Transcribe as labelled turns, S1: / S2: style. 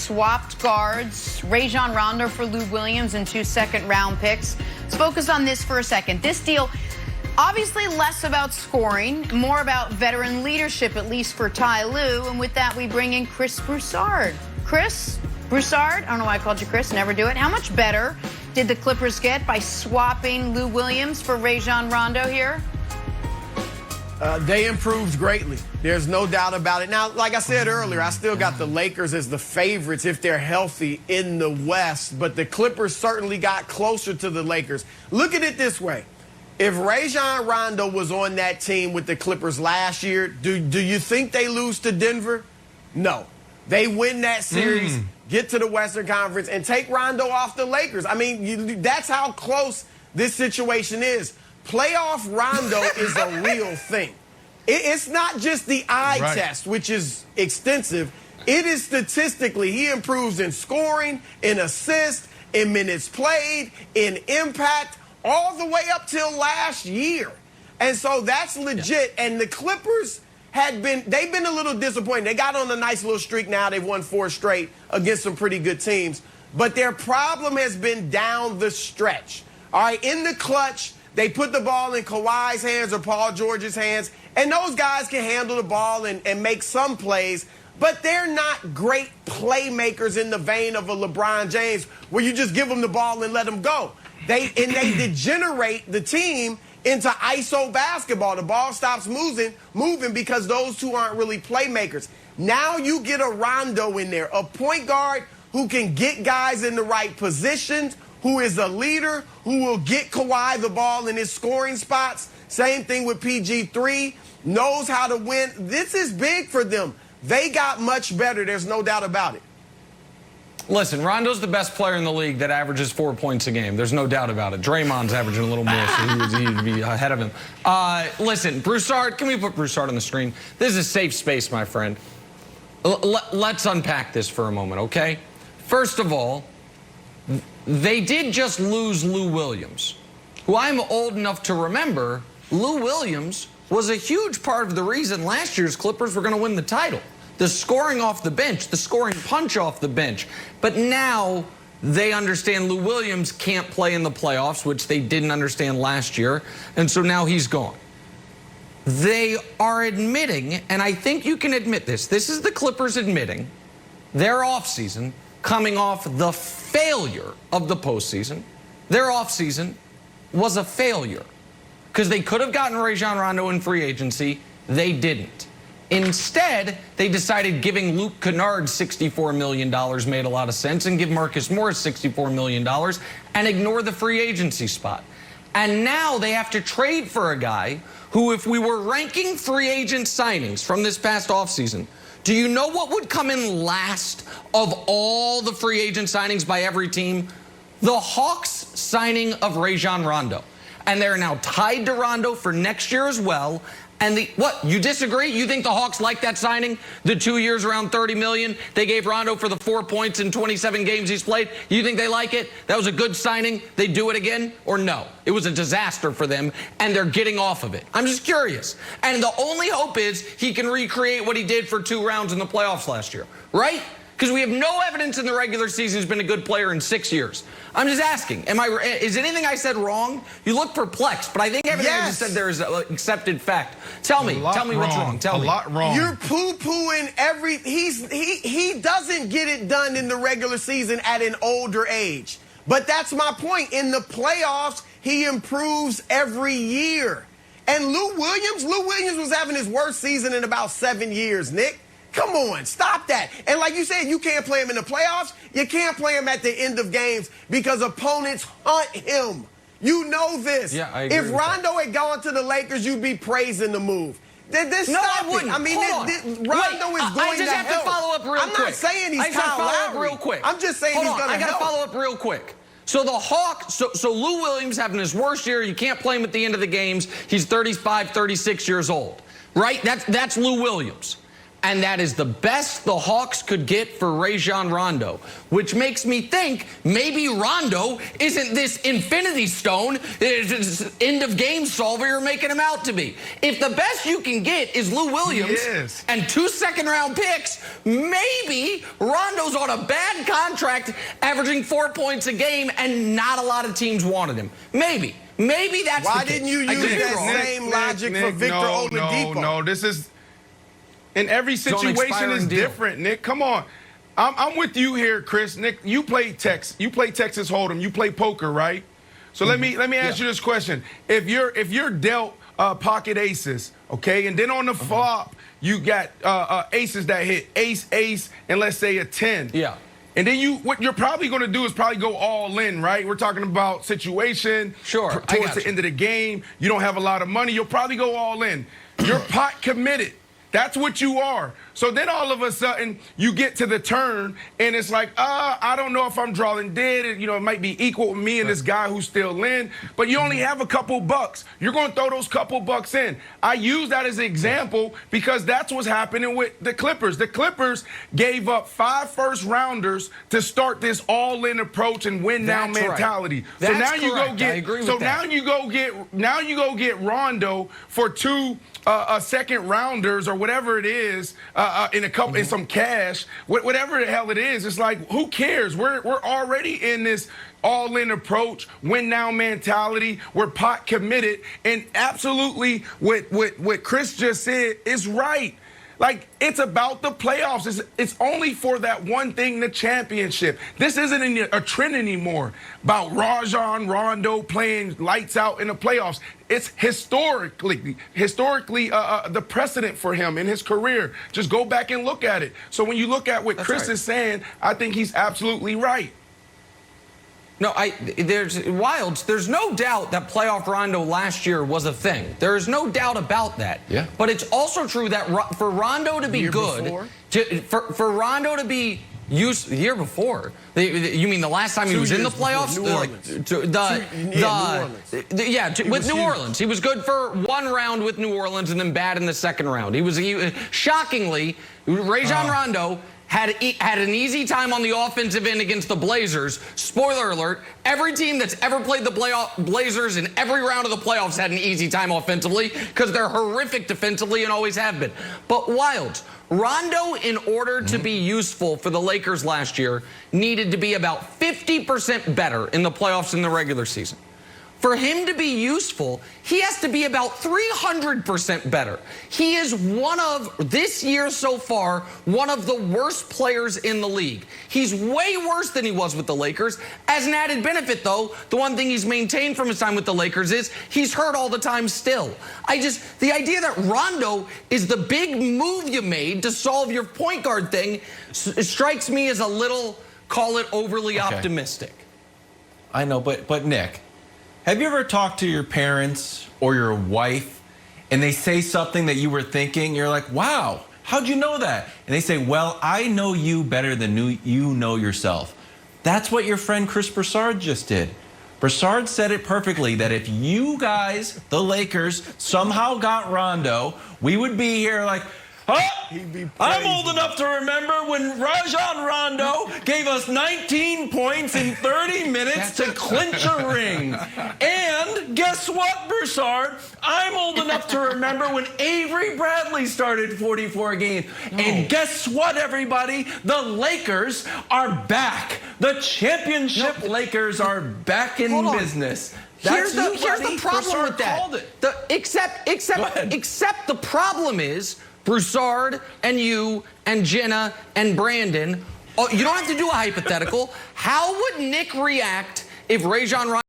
S1: swapped guards, Rajon Rondo for Lou Williams and 2 second-round picks. Let's focus on this for a second. This deal, obviously less about scoring, more about veteran leadership, at least for Ty Lue. And with that, we bring in Chris Broussard. Chris Broussard, I don't know why I called you Chris, never do it. How much better did the Clippers get by swapping Lou Williams for Rajon Rondo here?
S2: They improved greatly. There's no doubt about it. Now, like I said earlier, I still got the Lakers as the favorites if they're healthy in the West, but the Clippers certainly got closer to the Lakers. Look at it this way. If Rajon Rondo was on that team with the Clippers last year, do you think they lose to Denver? No. They win that series, get to the Western Conference, and take Rondo off the Lakers. I mean, that's how close this situation is. Playoff Rondo is a real thing. It's not just the eye test, which is extensive. It is statistically, he improves in scoring, in assists, in minutes played, in impact, all the way up till last year. And so that's legit. Yeah. And the Clippers they've been a little disappointed. They got on a nice little streak now. They've won 4 straight against some pretty good teams. But their problem has been down the stretch. All right, in the clutch, they put the ball in Kawhi's hands or Paul George's hands, and those guys can handle the ball and make some plays, but they're not great playmakers in the vein of a LeBron James where you just give them the ball and let them go. They degenerate the team into ISO basketball. The ball stops moving because those two aren't really playmakers. Now you get a Rondo in there, a point guard who can get guys in the right positions, who is a leader, who will get Kawhi the ball in his scoring spots. Same thing with PG3, knows how to win. This is big for them. They got much better. There's no doubt about it.
S3: Listen, Rondo's the best player in the league that averages 4 points a game. There's no doubt about it. Draymond's averaging a little more, so he'd be ahead of him. Listen, Broussard, can we put Broussard on the screen? This is a safe space, my friend. Let's unpack this for a moment, okay? First of all, they did just lose Lou Williams, who I'm old enough to remember. Lou Williams was a huge part of the reason last year's Clippers were going to win the title. The scoring off the bench, the scoring punch off the bench. But now they understand Lou Williams can't play in the playoffs, which they didn't understand last year, and so now he's gone. They are admitting, and I think you can admit this is the Clippers admitting their offseason, coming off the failure of the postseason. Their offseason was a failure because they could have gotten Rajon Rondo in free agency. They didn't. Instead, they decided giving Luke Kennard $64 million made a lot of sense, and give Marcus Morris $64 million and ignore the free agency spot. And now they have to trade for a guy who, if we were ranking free agent signings from this past offseason, do you know what would come in last of all the free agent signings by every team? The Hawks signing of Rajon Rondo. And they're now tied to Rondo for next year as well. And what, you disagree? You think the Hawks like that signing? The 2 years around $30 million they gave Rondo for the 4 points in 27 games he's played? You think they like it? That was a good signing? They do it again? Or no? It was a disaster for them, and they're getting off of it. I'm just curious. And the only hope is he can recreate what he did for 2 rounds in the playoffs last year, right? Because we have no evidence in the regular season he's been a good player in 6 years. I'm just asking, is anything I said wrong? You look perplexed, but I think everything I just said there is an accepted fact. Tell me what's wrong. Tell me.
S2: A lot wrong. You're poo-pooing he doesn't get it done in the regular season at an older age. But that's my point. In the playoffs, he improves every year. And Lou Williams was having his worst season in about 7 years, Nick. Come on, stop that. And like you said, you can't play him in the playoffs. You can't play him at the end of games because opponents hunt him. You know this.
S3: Yeah, I agree.
S2: If Rondo had gone to the Lakers, you'd be praising the move.
S3: I wouldn't.
S2: I mean, Rondo is going to help.
S3: I just have to follow up real quick.
S2: I'm not saying he's Kyle Lowry.
S3: Real quick.
S2: I'm just saying he's going to help.
S3: I got to follow up real quick. So the Hawks, so Lou Williams having his worst year. You can't play him at the end of the games. He's 35, 36 years old, right? That's Lou Williams. And that is the best the Hawks could get for Rajon Rondo, which makes me think maybe Rondo isn't this infinity stone, end of game solver you're making him out to be. If the best you can get is Lou Williams and 2 second-round picks, maybe Rondo's on a bad contract averaging 4 points a game and not a lot of teams wanted him. Maybe that's
S2: Why
S3: the case.
S2: didn't you use that same logic for Victor Oladipo?
S4: No, this is... And every situation is different, Nick. Come on. I'm with you here, Chris. Nick, you play Texas Hold'em. You play poker, right? So let me ask you this question. If you're dealt pocket aces, okay, and then on the flop you got aces that hit ace, and let's say a 10.
S3: Yeah.
S4: And then what you're probably going to do is probably go all in, right? We're talking about situation.
S3: Sure.
S4: Towards the end of the game, you don't have a lot of money. You'll probably go all in. You're pot committed. That's what you are. So then all of a sudden you get to the turn and it's like, I don't know if I'm drawing dead. You know, it might be equal with me and this guy who's still in, but you only have a couple bucks. You're going to throw those couple bucks in. I use that as an example because that's what's happening with the Clippers. The Clippers gave up 5 first-rounders to start this all-in approach and win-now mentality.
S3: Right.
S4: So now you go get. So now you go get Rondo for 2 second-rounders or whatever it is. In some cash, whatever the hell it is. It's like, who cares? We're already in this all-in approach, win-now mentality. We're pot committed, and absolutely what Chris just said is right. Like, it's about the playoffs. It's only for that one thing, the championship. This isn't a trend anymore about Rajon Rondo playing lights out in the playoffs. It's historically the precedent for him in his career. Just go back and look at it. So when you look at what Chris is saying, I think he's absolutely right.
S3: No, there's no doubt that playoff Rondo last year was a thing. There is no doubt about that.
S5: Yeah.
S3: But it's also true that for Rondo to be good, for Rondo to be used the year before. You mean the last time he was in the playoffs?
S2: New Orleans.
S3: With New Orleans. He was good for 1 round with New Orleans and then bad in the 2nd round. He was shockingly, Rajon Rondo had an easy time on the offensive end against the Blazers. Spoiler alert, every team that's ever played the Blazers in every round of the playoffs had an easy time offensively because they're horrific defensively and always have been. But Wilds, Rondo, in order to be useful for the Lakers last year, needed to be about 50% better in the playoffs in the regular season. For him to be useful, he has to be about 300% better. He is this year so far, one of the worst players in the league. He's way worse than he was with the Lakers. As an added benefit, though, the one thing he's maintained from his time with the Lakers is he's hurt all the time still. The idea that Rondo is the big move you made to solve your point guard thing strikes me as a little, call it overly optimistic.
S5: I know, but Nick, have you ever talked to your parents or your wife and they say something that you were thinking? You're like, wow, how'd you know that? And they say, well, I know you better than you know yourself. That's what your friend Chris Broussard just did. Broussard said it perfectly, that if you guys, the Lakers, somehow got Rondo, we would be here like, I'm old enough to remember when Rajon Rondo gave us 19 points in 30 minutes to clinch a ring. And guess what, Broussard? I'm old enough to remember when Avery Bradley started 44 games. And guess what, everybody? The Lakers are back. The championship Lakers are back in business.
S3: Here's the problem with that. Except the problem is Broussard and you and Jenna and Brandon, you don't have to do a hypothetical. How would Nick react if Rajon Rondo